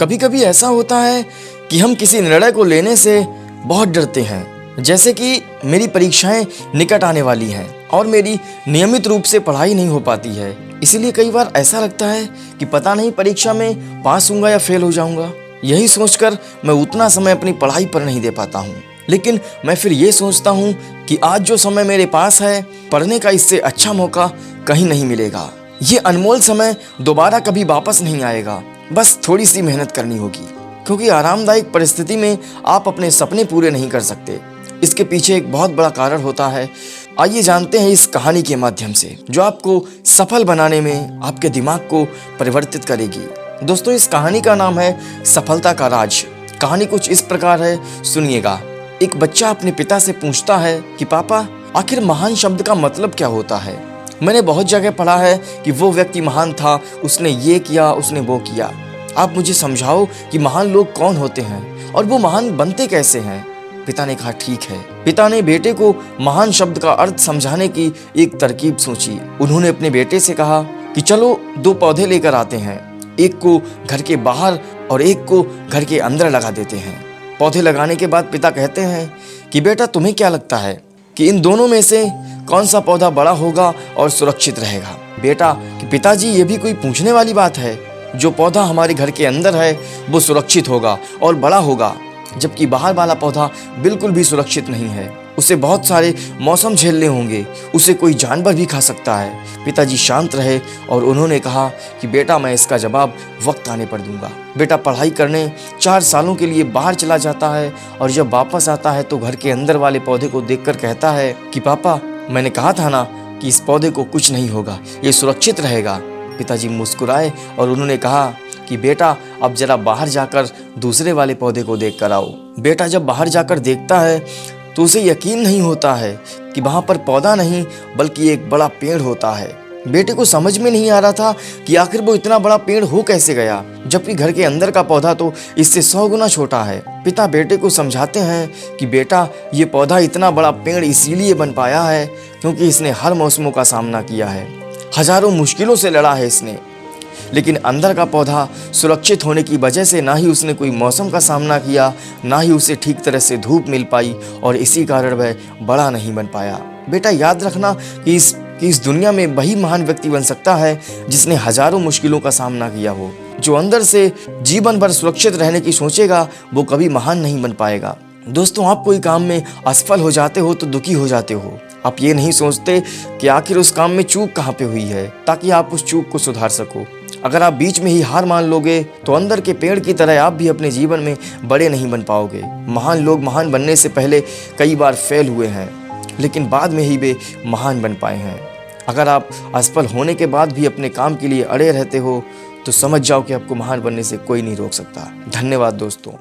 कभी कभी ऐसा होता है कि हम किसी निर्णय को लेने से बहुत डरते हैं, जैसे कि मेरी परीक्षाएं निकट आने वाली हैं और मेरी नियमित रूप से पढ़ाई नहीं हो पाती है। इसीलिए कई बार ऐसा लगता है कि पता नहीं परीक्षा में पास होऊंगा या फेल हो जाऊंगा। यही सोचकर मैं उतना समय अपनी पढ़ाई पर नहीं दे पाता हूँ। लेकिन मैं फिर ये सोचता हूँ कि आज जो समय मेरे पास है, पढ़ने का इससे अच्छा मौका कहीं नहीं मिलेगा। ये अनमोल समय दोबारा कभी वापस नहीं आएगा। बस थोड़ी सी मेहनत करनी होगी, क्योंकि आरामदायक परिस्थिति में आप अपने सपने पूरे नहीं कर सकते। इसके पीछे एक बहुत बड़ा कारण होता है। आइए जानते हैं इस कहानी के माध्यम से, जो आपको सफल बनाने में आपके दिमाग को परिवर्तित करेगी। दोस्तों, इस कहानी का नाम है सफलता का राज। कहानी कुछ इस प्रकार है, सुनिएगा। एक बच्चा अपने पिता से पूछता है कि पापा, आखिर महान शब्द का मतलब क्या होता है? मैंने बहुत जगह पढ़ा है कि वो व्यक्ति महान था, उसने ये किया, उसने वो किया। आप मुझे समझाओ कि महान लोग कौन होते हैं और वो महान बनते कैसे हैं? पिता ने कहा, ठीक है। पिता ने बेटे को महान शब्द का अर्थ समझाने की एक तरकीब सोची। उन्होंने अपने बेटे से कहा कि चलो 2 पौधे लेकर आते हैं, एक को घर के बाहर और एक को घर के अंदर लगा देते हैं। पौधे लगाने के बाद पिता कहते हैं कि बेटा, तुम्हें क्या लगता है कि इन दोनों में से कौन सा पौधा बड़ा होगा और सुरक्षित रहेगा? बेटा कि पिताजी, ये भी कोई पूछने वाली बात है? जो पौधा हमारे घर के अंदर है वो सुरक्षित होगा और बड़ा होगा, जबकि बाहर वाला पौधा बिल्कुल भी सुरक्षित नहीं है। उसे बहुत सारे मौसम झेलने होंगे, उसे कोई जानवर भी खा सकता है। पिताजी शांत रहे और उन्होंने कहा कि बेटा, मैं इसका जवाब वक्त आने पर दूंगा। बेटा पढ़ाई करने 4 सालों के लिए बाहर चला जाता है और जब वापस आता है तो घर के अंदर वाले पौधे को देखकर कहता है कि पापा, मैंने कहा था ना कि इस पौधे को कुछ नहीं होगा, ये सुरक्षित रहेगा। पिताजी मुस्कुराए और उन्होंने कहा कि बेटा, अब जरा बाहर जाकर दूसरे वाले पौधे को देख कर आओ। बेटा जब बाहर जाकर देखता है तो उसे यकीन नहीं होता है कि वहां पर पौधा नहीं बल्कि एक बड़ा पेड़ होता है। बेटे को समझ में नहीं आ रहा था कि आखिर वो इतना बड़ा पेड़ हो कैसे गया, जबकि घर के अंदर का पौधा तो इससे 100 गुना छोटा है। पिता बेटे को समझाते हैं कि बेटा, ये पौधा इतना बड़ा पेड़ इसीलिए बन पाया है क्योंकि इसने हर मौसमों का सामना किया है, हजारों मुश्किलों से लड़ा है इसने। लेकिन अंदर का पौधा सुरक्षित होने की वजह से ना ही उसने कोई मौसम का सामना किया, ना ही उसे ठीक तरह से धूप मिल पाई और इसी कारण वह बड़ा नहीं बन पाया। बेटा याद रखना कि इस दुनिया में वही महान व्यक्ति बन सकता है जिसने हजारों मुश्किलों का सामना किया हो। जो अंदर से जीवन भर सुरक्षित रहने की सोचेगा वो कभी महान नहीं बन पाएगा। दोस्तों, आप कोई काम में असफल हो जाते हो तो दुखी हो जाते हो। आप ये नहीं सोचते कि आखिर उस काम में चूक कहाँ पे हुई है, ताकि आप उस चूक को सुधार सको। अगर आप बीच में ही हार मान लोगे तो अंदर के पेड़ की तरह आप भी अपने जीवन में बड़े नहीं बन पाओगे। महान लोग महान बनने से पहले कई बार फेल हुए हैं, लेकिन बाद में ही वे महान बन पाए हैं। अगर आप असफल होने के बाद भी अपने काम के लिए अड़े रहते हो तो समझ जाओ कि आपको महान बनने से कोई नहीं रोक सकता। धन्यवाद दोस्तों।